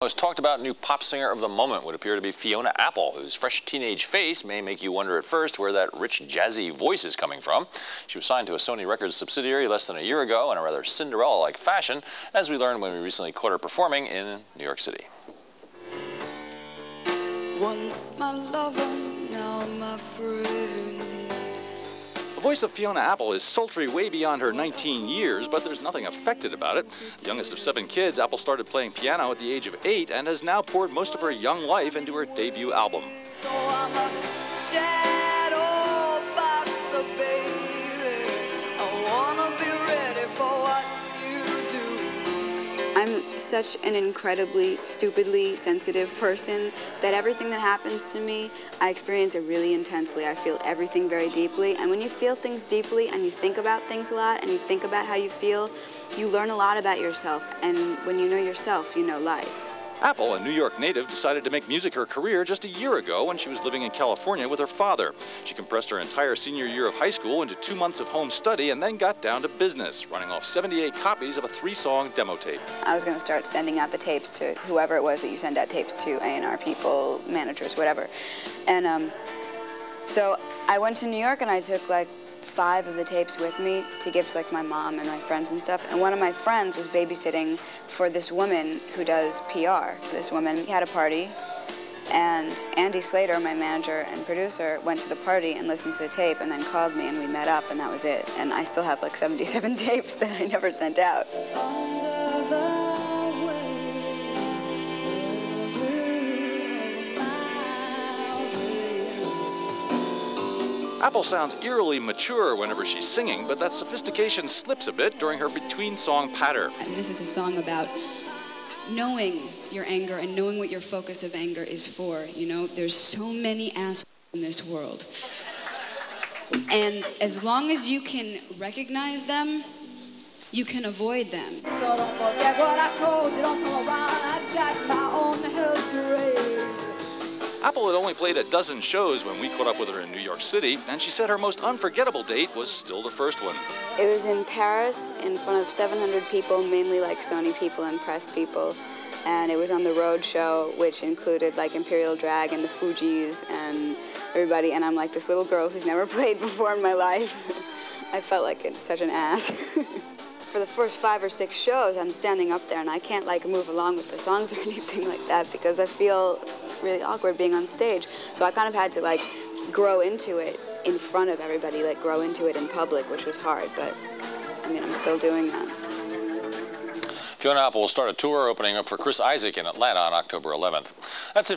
most talked about new pop singer of the moment would appear to be Fiona Apple, whose fresh teenage face may make you wonder at first where that rich, jazzy voice is coming from. She was signed to a Sony Records subsidiary less than a year ago in a rather Cinderella-like fashion, as we learned when we recently caught her performing in New York City. Once my lover, now my friend. The voice of Fiona Apple is sultry way beyond her 19 years, but there's nothing affected about it. The youngest of 7 kids, Apple started playing piano at the age of 8 and has now poured most of her young life into her debut album. So I'm a shadow back the baby. I wanna be ready for what you do. I'm such an incredibly, stupidly sensitive person that everything that happens to me, I experience it really intensely. I feel everything very deeply. And when you feel things deeply and you think about things a lot and you think about how you feel, you learn a lot about yourself. And when you know yourself, you know life. Apple, a New York native, decided to make music her career just a year ago when she was living in California with her father. She compressed her entire senior year of high school into 2 months of home study and then got down to business, running off 78 copies of a 3-song demo tape. I was going to start sending out the tapes to whoever it was that you send out tapes to, A&R people, managers, whatever. And so I went to New York and I took like 5 of the tapes with me to give to like my mom and my friends and stuff. And one of my friends was babysitting for this woman who does PR. This woman had a party, and Andy Slater, my manager and producer, went to the party and listened to the tape and then called me and we met up and that was it. And I still have like 77 tapes that I never sent out. Apple sounds eerily mature whenever she's singing, but that sophistication slips a bit during her between-song patter. And this is a song about knowing your anger and knowing what your focus of anger is for. You know, there's so many assholes in this world. And as long as you can recognize them, you can avoid them. So don't forget what I told you, don't come around, I got my own hell to raise. Apple had only played a dozen shows when we caught up with her in New York City, and she said her most unforgettable date was still the first one. It was in Paris in front of 700 people, mainly like Sony people and press people. And it was on the road show, which included like Imperial Drag and the Fugees and everybody. And I'm like this little girl who's never played before in my life. I felt like it's such an ass. For the first 5 or 6 shows, I'm standing up there and I can't like move along with the songs or anything like that because I feel really awkward being on stage. So I kind of had to like grow into it in front of everybody, like grow into it in public, which was hard, but I mean, I'm still doing that. Fiona Apple will start a tour opening up for Chris Isaak in Atlanta on October 11th. That's it for